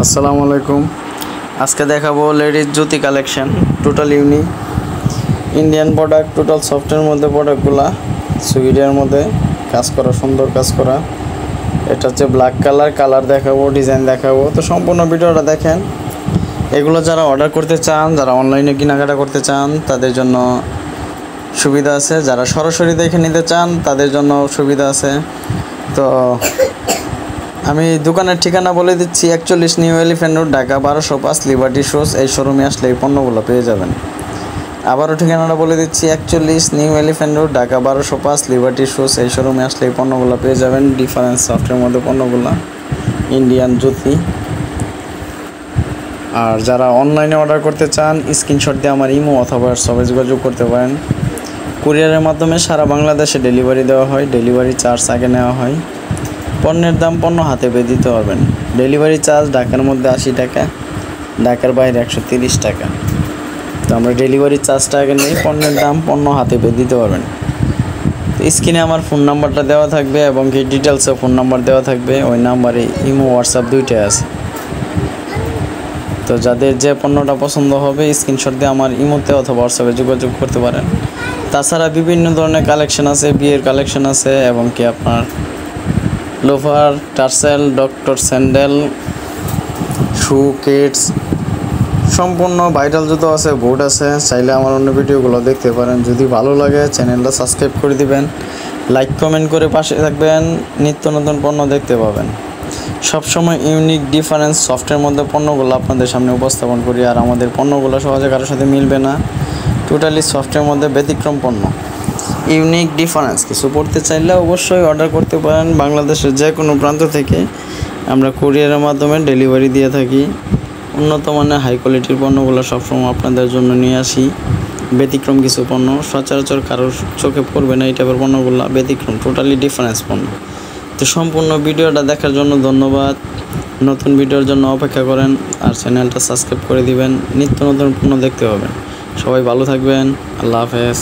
আসসালামু আলাইকুম। আজকে দেখাবো লেডিস জুতি collection, total unique Indian product, total সফটের মধ্যে প্রোডাক্টগুলা সুইডের মধ্যে কাজ করা, সুন্দর কাজ করা। এটা হচ্ছে ব্ল্যাক কালার দেখাবো, ডিজাইন দেখাবো। তো সম্পূর্ণ ভিডিওটা দেখেন। এগুলো যারা অর্ডার করতে চান, যারা অনলাইনে কেনাকাটা করতে চান তাদের জন্য সুবিধা আছে, যারা সরাসরি দেখে নিতে চান তাদের জন্য সুবিধা আছে। তো আমি দোকানের ঠিকানা বলে দিচ্ছি, 41 New Elephant Road, Dhaka 1205, Liberty Shoes. এই শোরুমে আসলে এই পণ্যগুলো পেয়ে যাবেন। আবারও ঠিকানাটা বলে দিচ্ছি, 41 New Elephant Road, Dhaka 1205, Liberty Shoes. এই শোরুমে আসলে এই পণ্যগুলো পেয়ে যাবেন। ডিফারেন্স সফটের মধ্যে পণ্যগুলো, ইন্ডিয়ান জুতি। আর যারা অনলাইনে অর্ডার করতে চান স্ক্রিনশট দিয়ে আমার ইমো অথবা হোয়াটসঅ্যাপে যোগাযোগ করতে পারেন। কুরিয়ারের মাধ্যমে সারা বাংলাদেশে ডেলিভারি দেওয়া হয়, ডেলিভারি চার্জ আগে নেওয়া হয়। পণ্যের দাম পণ্য হাতে পেয়ে দিতে পারবেন। ডেলিভারি চার্জ ঢাকার মধ্যে 80 টাকা, ঢাকার বাইরে 130 টাকা। তো আমরা ডেলিভারি চার্জটা আগে নেই, পণ্যের দাম পণ্য হাতে পেয়ে দিতে পারবেন। তো স্ক্রিনে আমার ফোন নাম্বারটা দেওয়া থাকবে এবং কি ডিটেলসে ফোন নাম্বার দেওয়া থাকবে। ওই নাম্বারে ইমো হোয়াটসঅ্যাপ দুইটাই আছে। তো যাদের যে পণ্যটা পছন্দ হবে স্ক্রিনশট দিয়ে আমার ইমোতে অথবা হোয়াটসঅ্যাপে যোগাযোগ করতে পারেন। তাছাড়া বিভিন্ন ধরনের কালেকশন আছে, বিয়ের কালেকশন আছে এবং কি আপনার লোফার, টার্সেল, ডক্টর স্যান্ডেল, শু, কিডস, সম্পূর্ণ ভাইরাল জুতো আছে, বুট আছে। চাইলে আমার অন্য ভিডিওগুলো দেখতে পারেন। যদি ভালো লাগে চ্যানেলটা সাবস্ক্রাইব করে দিবেন, লাইক কমেন্ট করে পাশে থাকবেন। নিত্য নতুন পণ্য দেখতে পাবেন। সবসময় ইউনিক ডিফারেন্স সফটের মধ্যে পণ্যগুলো আপনাদের সামনে উপস্থাপন করি। আর আমাদের পণ্যগুলো সহজে কারোর সাথে মিলবে না, টোটালি সফটের মধ্যে ব্যতিক্রম পণ্য, ইউনিক ডিফারেন্স। কিছু পড়তে চাইলে অবশ্যই অর্ডার করতে পারেন। বাংলাদেশের যে কোনো প্রান্ত থেকে আমরা কুরিয়ারের মাধ্যমে ডেলিভারি দিয়ে থাকি। উন্নত মানের হাই কোয়ালিটির পণ্যগুলো সবসময় আপনাদের জন্য নিয়ে আসি। ব্যতিক্রম কিছু পণ্য, সচরাচর কারোর চোখে পড়বে না এই টাইপের পণ্যগুলো, ব্যতিক্রম, টোটালি ডিফারেন্স পণ্য। তো সম্পূর্ণ ভিডিওটা দেখার জন্য ধন্যবাদ। নতুন ভিডিওর জন্য অপেক্ষা করেন আর চ্যানেলটা সাবস্ক্রাইব করে দিবেন। নিত্য নতুন পণ্য দেখতে পাবেন। সবাই ভালো থাকবেন। আল্লাহ হাফেজ।